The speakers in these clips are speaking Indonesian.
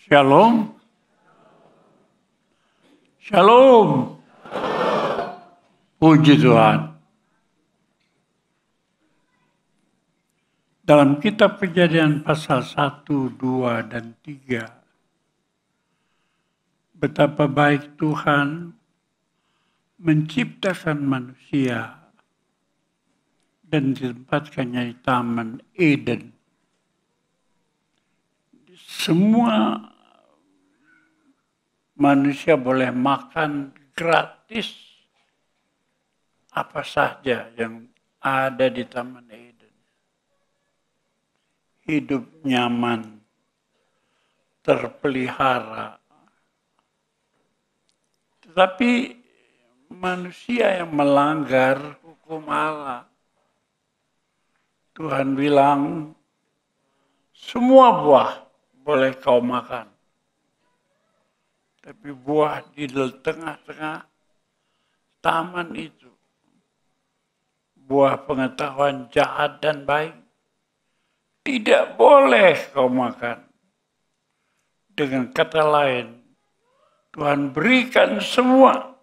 Shalom. Shalom. Puji Tuhan. Dalam kitab Kejadian pasal 1, 2, dan 3, betapa baik Tuhan menciptakan manusia dan ditempatkannya di Taman Eden. Semua manusia boleh makan gratis apa saja yang ada di Taman Eden. Hidup nyaman, terpelihara. Tetapi manusia yang melanggar hukum Allah. Tuhan bilang, semua buah boleh kau makan. Tapi buah di tengah-tengah taman itu, buah pengetahuan jahat dan baik, tidak boleh kau makan. Dengan kata lain, Tuhan berikan semua,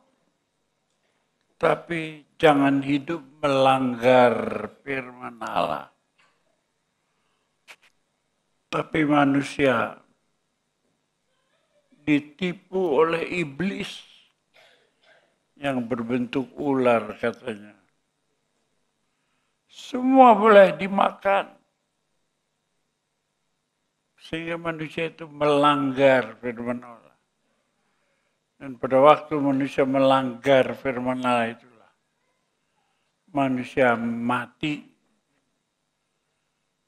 tapi jangan hidup melanggar firman Allah. Tapi manusia ditipu oleh iblis yang berbentuk ular katanya. Semua boleh dimakan. Sehingga manusia itu melanggar firman Allah. Dan pada waktu manusia melanggar firman Allah itulah, manusia mati.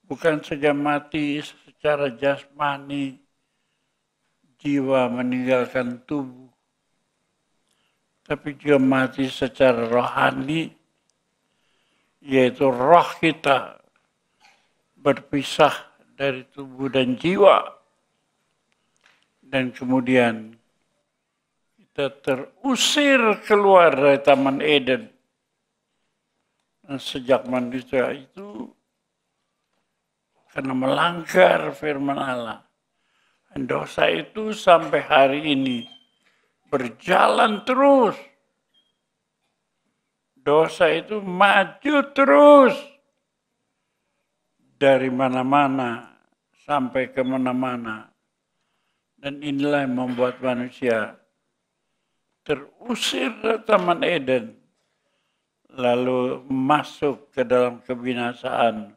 Bukan saja mati secara jasmani, jiwa meninggalkan tubuh, tapi juga mati secara rohani, yaitu roh kita berpisah dari tubuh dan jiwa. Dan kemudian kita terusir keluar dari Taman Eden. Dan sejak manusia itu, karena melanggar firman Allah, dan dosa itu sampai hari ini berjalan terus. Dosa itu maju terus. Dari mana-mana sampai ke mana-mana. Dan inilah yang membuat manusia terusir dari Taman Eden. Lalu masuk ke dalam kebinasaan.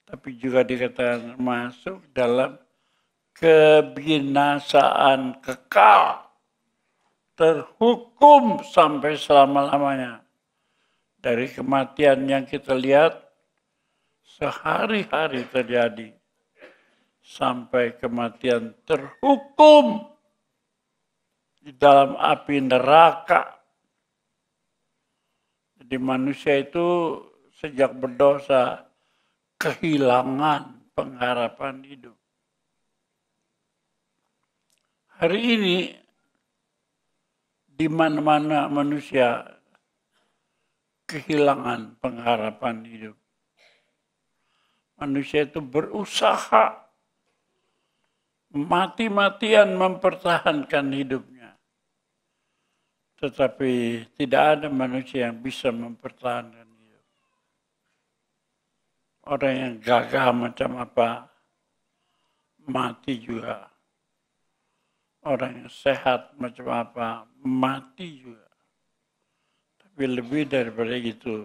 Tapi juga dikatakan masuk dalam kebinasaan kekal. Terhukum sampai selama-lamanya. Dari kematian yang kita lihat, sehari-hari terjadi. Sampai kematian terhukum di dalam api neraka. Jadi manusia itu sejak berdosa kehilangan pengharapan hidup. Hari ini di mana-mana manusia kehilangan pengharapan hidup. Manusia itu berusaha mati-matian mempertahankan hidupnya. Tetapi tidak ada manusia yang bisa mempertahankan hidup. Orang yang gagah macam apa, mati juga. Orang yang sehat macam apa, mati juga. Tapi lebih daripada itu,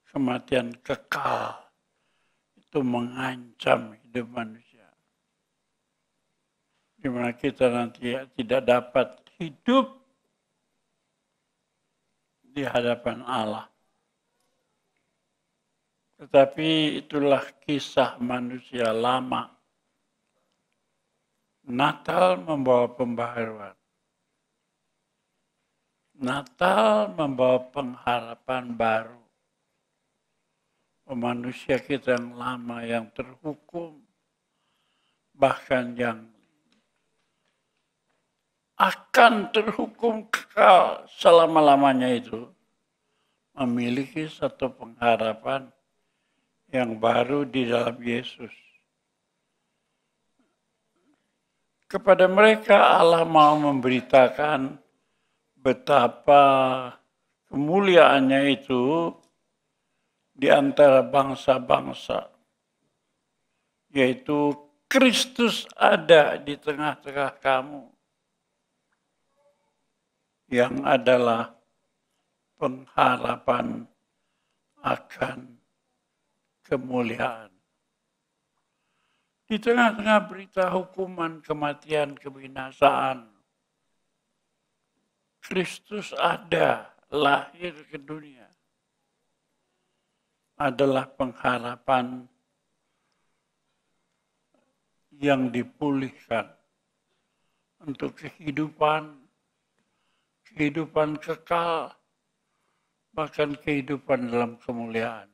kematian kekal itu mengancam hidup manusia. Di mana kita nanti tidak dapat hidup di hadapan Allah. Tetapi itulah kisah manusia lama. Natal membawa pembaharuan. Natal membawa pengharapan baru. Manusia kita yang lama, yang terhukum, bahkan yang akan terhukum kekal selama-lamanya itu, memiliki satu pengharapan yang baru di dalam Yesus. Kepada mereka Allah mau memberitakan betapa kemuliaannya itu di antara bangsa-bangsa, yaitu Kristus ada di tengah-tengah kamu, yang adalah pengharapan akan kemuliaan. Di tengah-tengah berita hukuman, kematian, kebinasaan, Kristus ada, lahir ke dunia. Adalah pengharapan yang dipulihkan untuk kehidupan kekal, bahkan kehidupan dalam kemuliaan.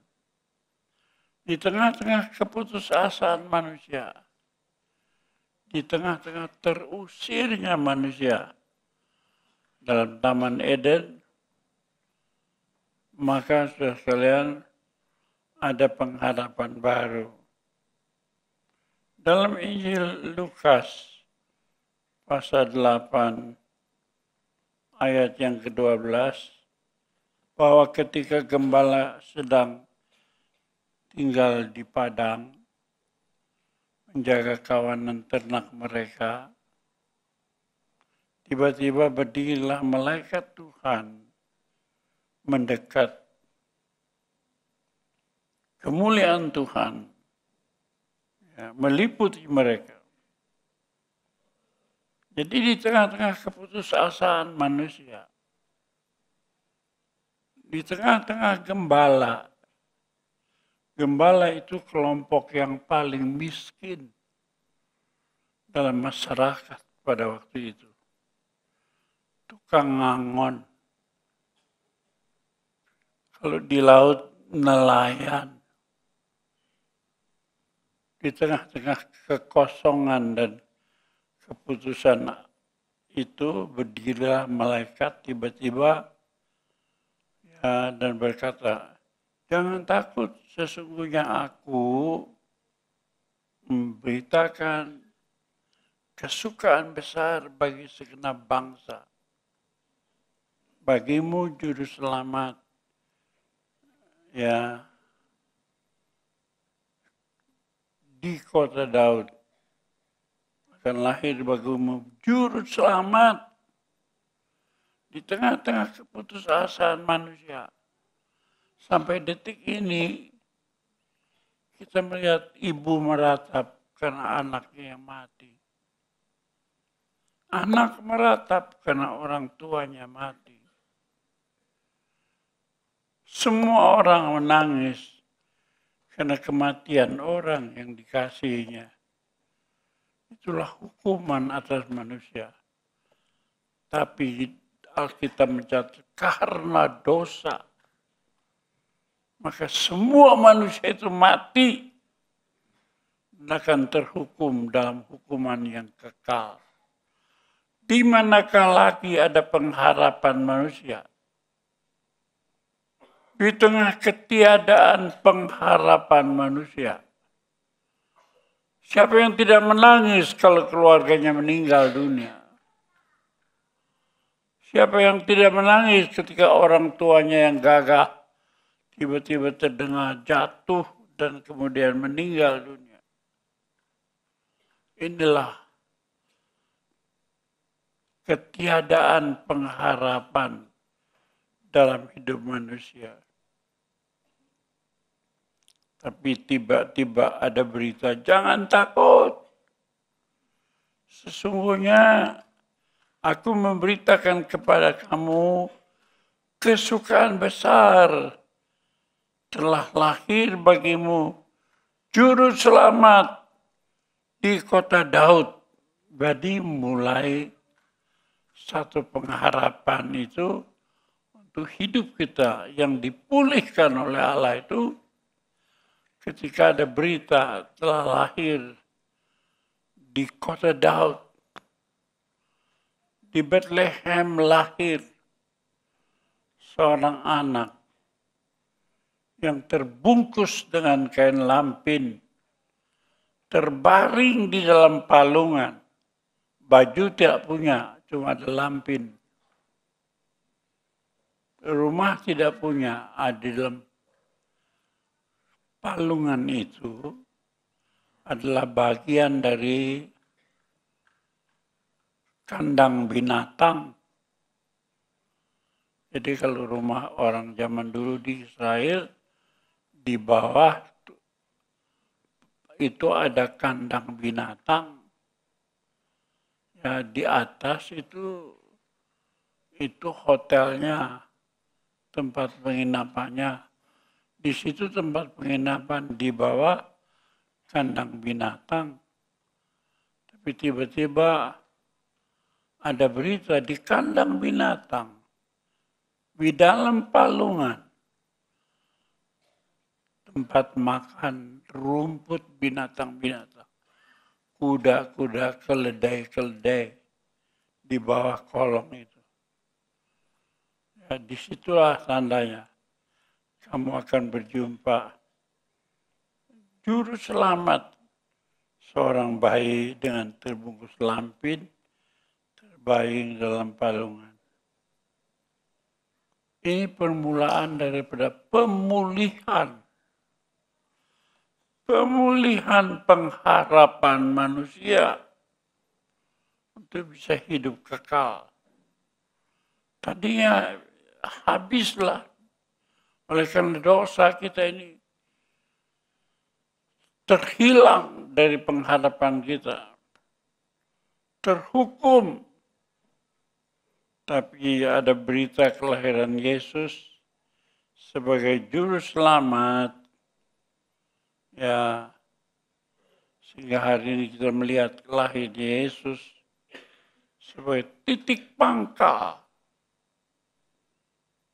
Di tengah-tengah keputusasaan manusia, di tengah-tengah terusirnya manusia dalam Taman Eden, maka saudara sekalian ada pengharapan baru. Dalam Injil Lukas pasal 8 ayat yang ke-12, bahwa ketika gembala sedang tinggal di padang, menjaga kawanan ternak mereka, tiba-tiba berdirilah malaikat Tuhan mendekat. Kemuliaan Tuhan meliputi mereka. Jadi di tengah-tengah keputusasaan manusia, di tengah-tengah gembala itu kelompok yang paling miskin dalam masyarakat pada waktu itu. Tukang ngangon. Kalau di laut, nelayan. Di tengah-tengah kekosongan dan keputusan itu berdirilah malaikat tiba-tiba dan berkata, jangan takut, sesungguhnya aku memberitakan kesukaan besar bagi segenap bangsa. Bagimu juru selamat, di kota Daud akan lahir bagimu juru selamat. Di tengah-tengah keputusasaan manusia, sampai detik ini kita melihat ibu meratap karena anaknya yang mati. Anak meratap karena orang tuanya mati. Semua orang menangis karena kematian orang yang dikasihinya. Itulah hukuman atas manusia. Tapi Alkitab mencatat karena dosa, maka semua manusia itu mati dan akan terhukum dalam hukuman yang kekal. Di manakah lagi ada pengharapan manusia? Di tengah ketiadaan pengharapan manusia. Siapa yang tidak menangis kalau keluarganya meninggal dunia? Siapa yang tidak menangis ketika orang tuanya yang gagah tiba-tiba terdengar jatuh dan kemudian meninggal dunia? Inilah ketiadaan pengharapan dalam hidup manusia. Tapi tiba-tiba ada berita, jangan takut. Sesungguhnya aku memberitakan kepada kamu kesukaan besar. Telah lahir bagimu juru selamat di kota Daud. Jadi mulai satu pengharapan itu untuk hidup kita yang dipulihkan oleh Allah itu ketika ada berita telah lahir di kota Daud. Di Bethlehem lahir seorang anak yang terbungkus dengan kain lampin, terbaring di dalam palungan. Baju tidak punya, cuma ada lampin. Rumah tidak punya, ada di dalam palungan itu adalah bagian dari kandang binatang. Jadi kalau rumah orang zaman dulu di Israel, di bawah itu ada kandang binatang. Ya, di atas itu hotelnya, tempat penginapannya. Di situ tempat penginapan, di bawah kandang binatang. Tapi tiba-tiba ada berita di kandang binatang, di dalam palungan, tempat makan rumput binatang-binatang, kuda-kuda, keledai-keledai di bawah kolong itu. Ya, disitulah tandanya kamu akan berjumpa juru selamat, seorang bayi dengan terbungkus lampin, terbaring dalam palungan. Ini permulaan daripada pemulihan pengharapan manusia untuk bisa hidup kekal. Tadinya habislah oleh karena dosa kita ini terhilang dari pengharapan kita, terhukum. Tapi ada berita kelahiran Yesus sebagai juru selamat, ya, sehingga hari ini kita melihat kelahiran Yesus sebagai titik pangkal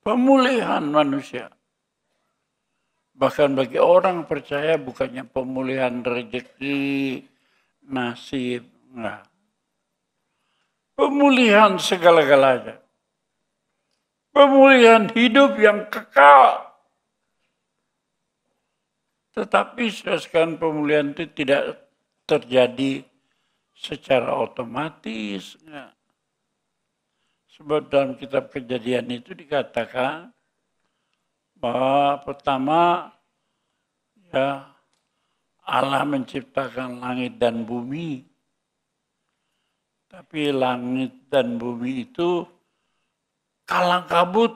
pemulihan manusia. Bahkan bagi orang percaya bukannya pemulihan rezeki, nasib, enggak. Pemulihan segala-galanya. Pemulihan hidup yang kekal. Tetapi sekarang pemulihan itu tidak terjadi secara otomatis. Enggak. Sebab dalam kitab Kejadian itu dikatakan bahwa pertama ya Allah menciptakan langit dan bumi. Tapi langit dan bumi itu kalang kabut,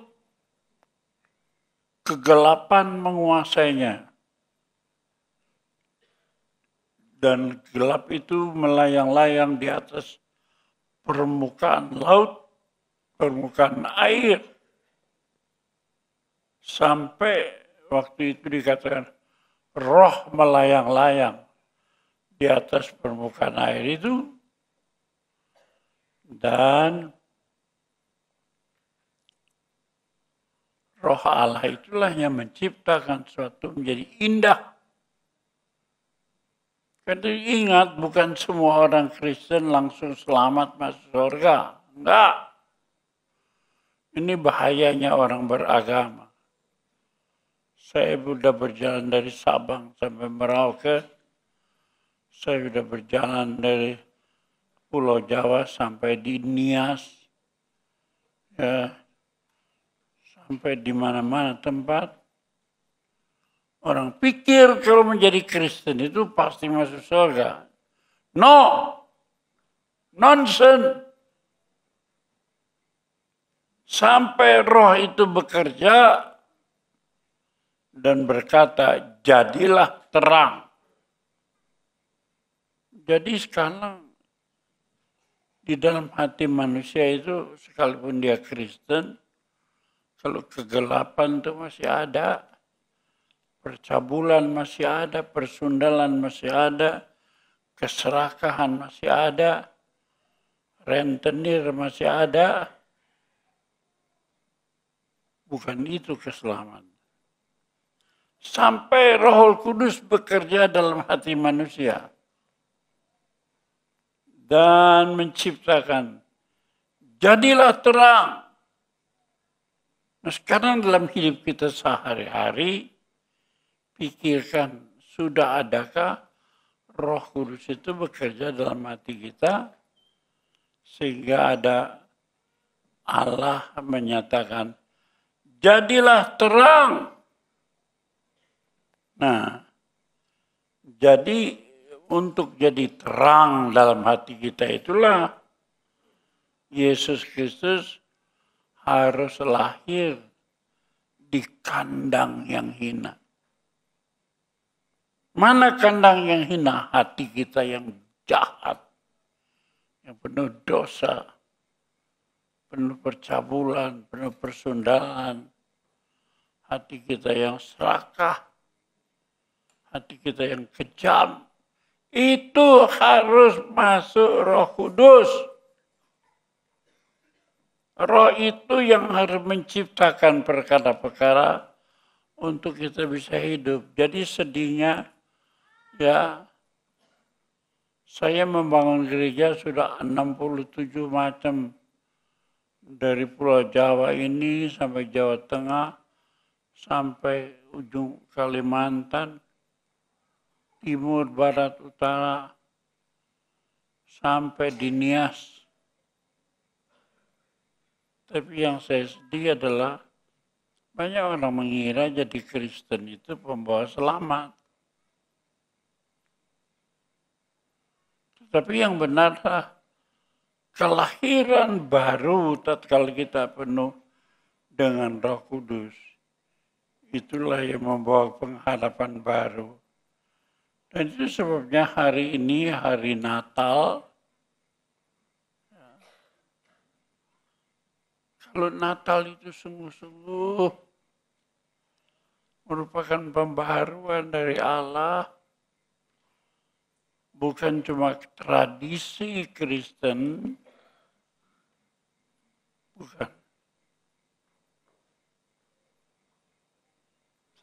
kegelapan menguasainya. Dan gelap itu melayang-layang di atas permukaan laut, permukaan air. Sampai waktu itu dikatakan roh melayang-layang di atas permukaan air itu. Dan roh Allah itulah yang menciptakan sesuatu menjadi indah. Karena ingat, bukan semua orang Kristen langsung selamat masuk surga. Enggak. Ini bahayanya orang beragama. Saya sudah berjalan dari Sabang sampai Merauke. Saya sudah berjalan dari Pulau Jawa sampai di Nias. Ya, sampai di mana-mana tempat. Orang pikir kalau menjadi Kristen itu pasti masuk surga. No! Nonsense! Sampai roh itu bekerja dan berkata, jadilah terang. Jadi sekarang di dalam hati manusia itu, sekalipun dia Kristen, kalau kegelapan itu masih ada, percabulan masih ada, persundalan masih ada, keserakahan masih ada, rentenir masih ada. Bukan itu keselamatan. Sampai Roh Kudus bekerja dalam hati manusia dan menciptakan, jadilah terang. Nah, sekarang dalam hidup kita sehari-hari, pikirkan, sudah adakah Roh Kudus itu bekerja dalam hati kita Sehingga ada Allah menyatakan, jadilah terang. Nah, jadi untuk jadi terang dalam hati kita itulah Yesus Kristus harus lahir di kandang yang hina. Mana kandang yang hina? Hati kita yang jahat, yang penuh dosa, penuh percabulan, penuh persundalan. Hati kita yang serakah, hati kita yang kejam. Itu harus masuk Roh Kudus. Roh itu yang harus menciptakan perkara-perkara untuk kita bisa hidup. Jadi sedihnya, ya, saya membangun gereja sudah 67 macam. Dari Pulau Jawa ini sampai Jawa Tengah, sampai ujung Kalimantan, Timur, Barat, Utara, sampai di Nias. Tapi yang saya sedih adalah banyak orang mengira jadi Kristen itu pembawa selamat. Tapi yang benarlah kelahiran baru tatkala kita penuh dengan Roh Kudus. Itulah yang membawa pengharapan baru. Dan itu sebabnya hari ini hari Natal. Kalau Natal itu sungguh-sungguh merupakan pembaharuan dari Allah, bukan cuma tradisi Kristen, bukan.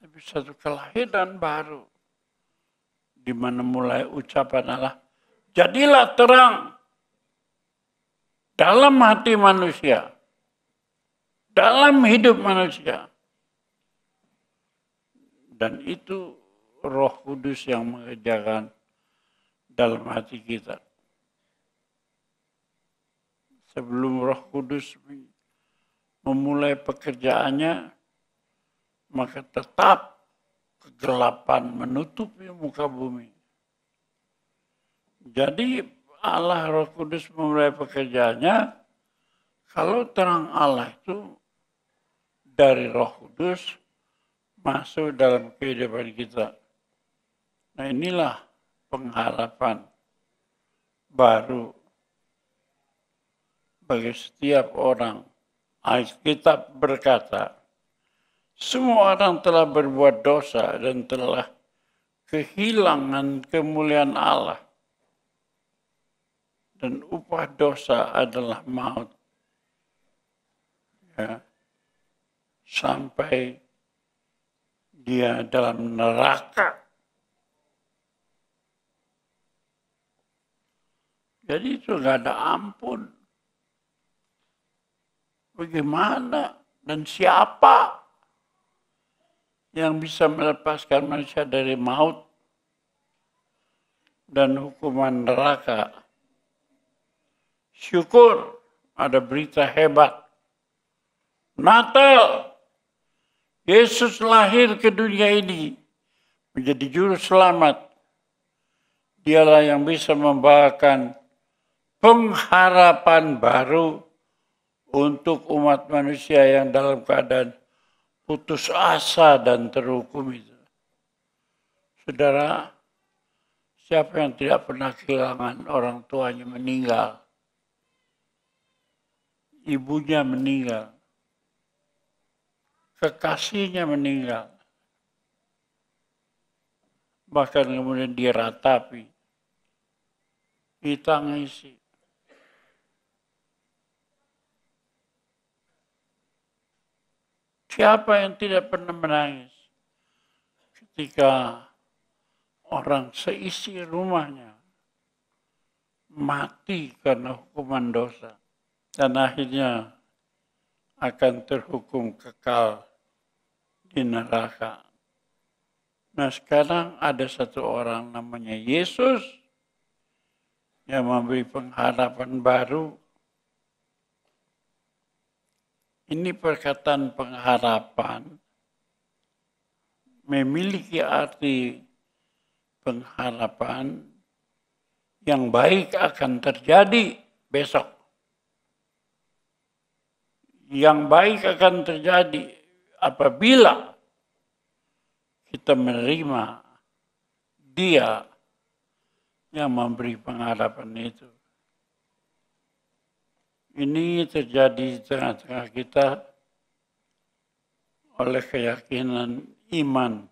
Tapi satu kelahiran baru, di mana mulai ucapan Allah, jadilah terang dalam hati manusia, dalam hidup manusia. Dan itu Roh Kudus yang mengerjakan dalam hati kita. Sebelum Roh Kudus memulai pekerjaannya, maka tetap kegelapan menutupi muka bumi. Jadi Allah Roh Kudus memulai pekerjaannya, kalau terang Allah itu dari Roh Kudus masuk dalam kehidupan kita. Nah inilah pengharapan baru bagi setiap orang. Alkitab berkata, semua orang telah berbuat dosa dan telah kehilangan kemuliaan Allah. Dan upah dosa adalah maut. Ya. Sampai dia dalam neraka. Jadi itu nggak ada ampun. Bagaimana dan siapa yang bisa melepaskan manusia dari maut dan hukuman neraka? Syukur ada berita hebat. Natal. Yesus lahir ke dunia ini menjadi juru selamat. Dialah yang bisa membawakan pengharapan baru untuk umat manusia yang dalam keadaan putus asa dan terhukum itu. Saudara, siapa yang tidak pernah kehilangan orang tuanya meninggal? Ibunya meninggal. Kekasihnya meninggal. Bahkan kemudian diratapi, ditangisi. Siapa yang tidak pernah menangis ketika orang seisi rumahnya mati karena hukuman dosa dan akhirnya akan terhukum kekal di neraka. Nah sekarang ada satu orang namanya Yesus yang memberi pengharapan baru Ini perkataan pengharapan memiliki arti pengharapan yang baik akan terjadi besok. Yang baik akan terjadi apabila kita menerima Dia yang memberi pengharapan itu. Ini terjadi di tengah-tengah kita oleh keyakinan iman.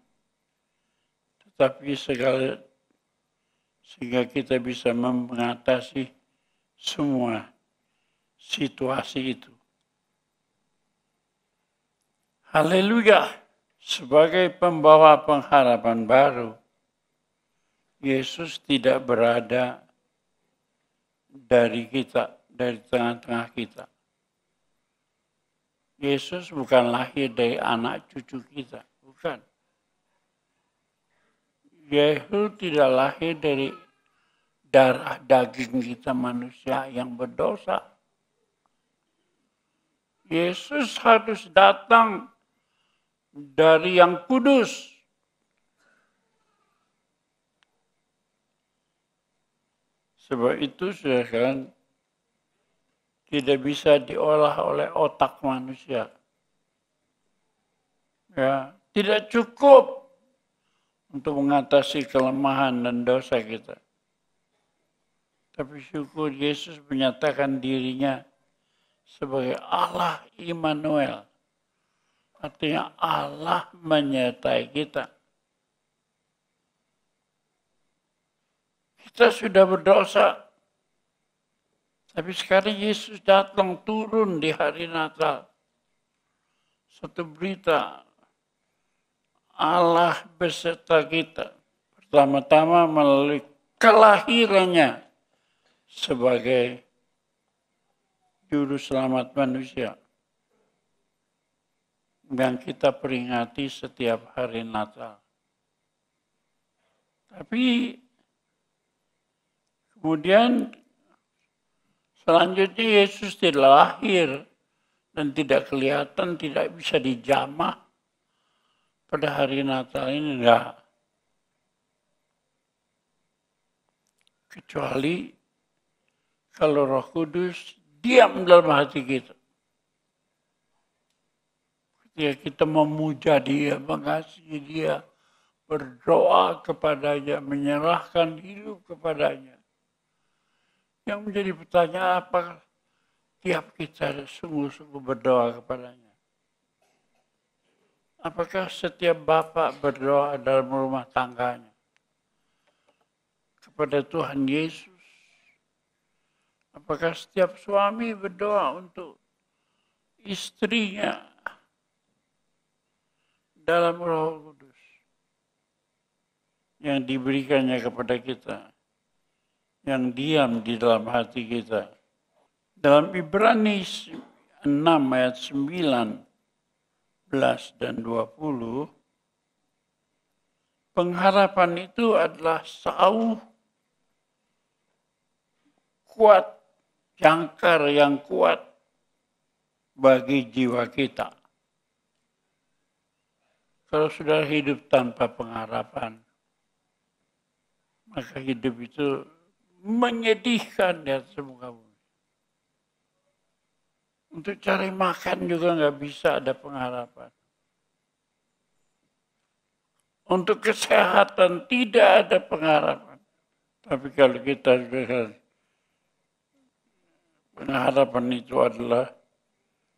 Tetapi sehingga kita bisa mengatasi semua situasi itu. Haleluya! Sebagai pembawa pengharapan baru, Yesus tidak berada dari kita, dari tengah-tengah kita. Yesus bukan lahir dari anak cucu kita, bukan. Yesus tidak lahir dari darah daging kita manusia yang berdosa. Yesus harus datang dari yang kudus. Sebab itu saudara, tidak bisa diolah oleh otak manusia. Ya, tidak cukup untuk mengatasi kelemahan dan dosa kita. Tapi syukur Yesus menyatakan dirinya sebagai Allah Immanuel. Artinya Allah menyertai kita. Kita sudah berdosa. Tapi sekarang Yesus datang turun di hari Natal. Satu berita, Allah beserta kita. Pertama-tama melalui kelahirannya sebagai juru selamat manusia. Yang kita peringati setiap hari Natal. Tapi kemudian selanjutnya Yesus tidak lahir dan tidak kelihatan, tidak bisa dijamah pada hari Natal ini. Enggak. Kecuali kalau Roh Kudus diam dalam hati kita. Ketika kita memuja Dia, mengasihi Dia, berdoa kepadanya, menyerahkan hidup kepadanya. Yang menjadi pertanyaan, apakah tiap kita sungguh-sungguh berdoa kepadanya? Apakah setiap bapak berdoa dalam rumah tangganya kepada Tuhan Yesus? Apakah setiap suami berdoa untuk istrinya dalam Roh Kudus yang diberikannya kepada kita, yang diam di dalam hati kita? Dalam Ibrani 6 ayat 19 dan 20, pengharapan itu adalah sauh kuat, jangkar yang kuat bagi jiwa kita. Kalau sudah hidup tanpa pengharapan, maka hidup itu menyedihkan di atas muka bumi. Untuk cari makan juga nggak bisa ada pengharapan. Untuk kesehatan tidak ada pengharapan. Tapi kalau kita sudah pengharapan itu adalah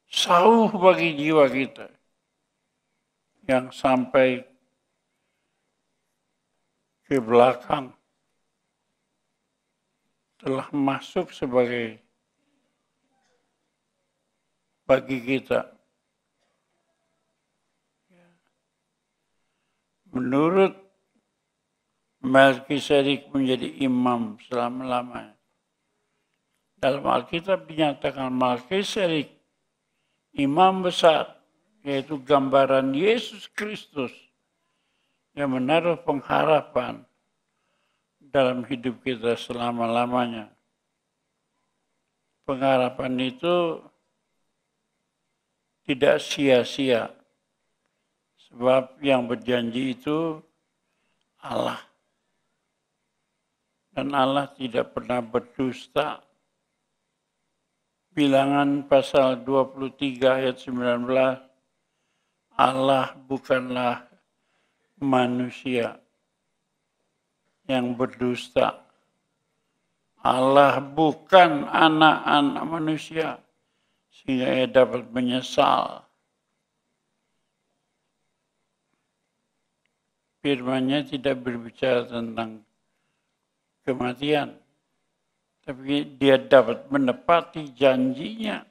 sauh bagi jiwa kita yang sampai ke belakang telah masuk sebagai bagi kita. Menurut Melkisedek menjadi imam selama-lamanya. Dalam Alkitab dinyatakan Melkisedek imam besar, yaitu gambaran Yesus Kristus yang menaruh pengharapan dalam hidup kita selama-lamanya. Pengharapan itu tidak sia-sia. Sebab yang berjanji itu Allah. Dan Allah tidak pernah berdusta. Bilangan pasal 23 ayat 19, Allah bukanlah manusia yang berdusta. Allah bukan anak-anak manusia sehingga ia dapat menyesal. Firman-Nya tidak berbicara tentang kematian, tapi dia dapat menepati janjinya.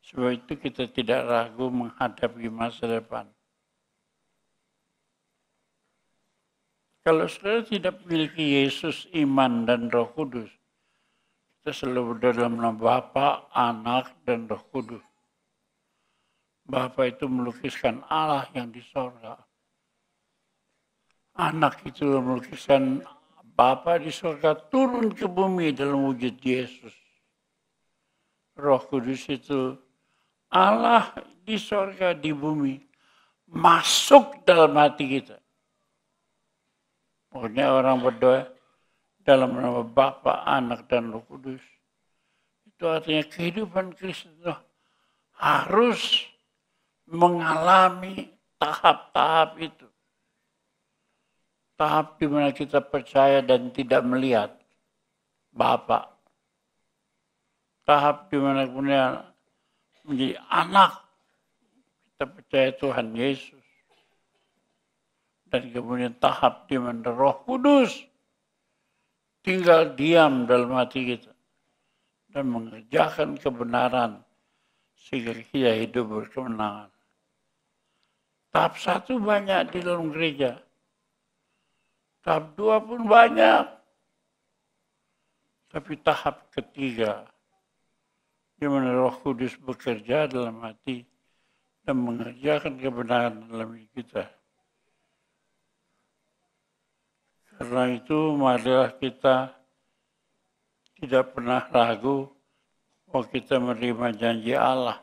Sebab itu kita tidak ragu menghadapi masa depan. Kalau saudara tidak memiliki Yesus, iman, dan Roh Kudus, kita selalu berdoa dalam nama Bapa, Anak, dan Roh Kudus. Bapa itu melukiskan Allah yang di sorga. Anak itu melukiskan Bapa di sorga turun ke bumi dalam wujud Yesus. Roh Kudus itu Allah di sorga, di bumi, masuk dalam hati kita. Pokoknya orang berdoa dalam nama Bapa, Anak, dan Roh Kudus. Itu artinya kehidupan Kristen itu harus mengalami tahap-tahap itu. Tahap di mana kita percaya dan tidak melihat Bapa. Tahap di mana kemudian menjadi anak. Kita percaya Tuhan Yesus. Dan kemudian tahap di mana Roh Kudus tinggal diam dalam hati kita dan mengerjakan kebenaran sehingga kita hidup berkemenangan. Tahap 1 banyak di dalam gereja. Tahap 2 pun banyak. Tapi tahap ketiga, di mana Roh Kudus bekerja dalam hati dan mengerjakan kebenaran dalam hidup kita. Karena itu marilah kita tidak pernah ragu bahwa kita menerima janji Allah.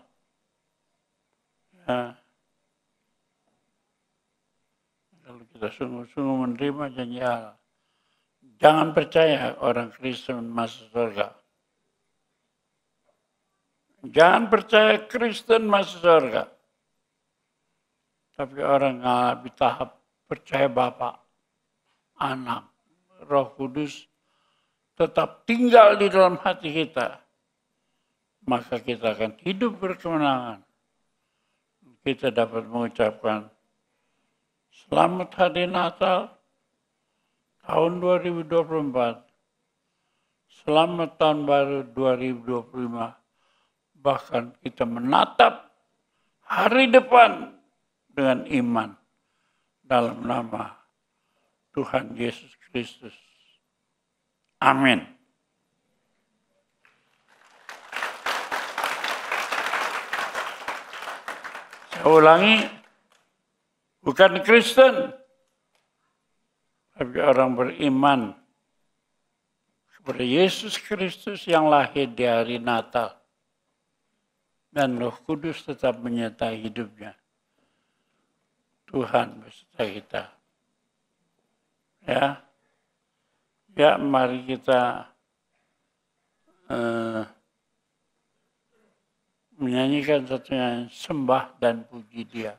Ya. Kalau kita sungguh-sungguh menerima janji Allah, jangan percaya orang Kristen masuk surga. Jangan percaya Kristen masuk surga. Tapi orang mengalami tahap percaya Bapa, Anak, Roh Kudus tetap tinggal di dalam hati kita. Maka kita akan hidup berkemenangan. Kita dapat mengucapkan Selamat Hari Natal tahun 2024. Selamat Tahun Baru 2025. Bahkan kita menatap hari depan dengan iman dalam nama Tuhan Yesus Kristus. Amin. Saya ulangi, bukan Kristen, tapi orang beriman kepada Yesus Kristus yang lahir di hari Natal. Dan Roh Kudus tetap menyertai hidupnya. Tuhan beserta kita. Ya, mari kita menyanyikan satu yang sembah dan puji Dia.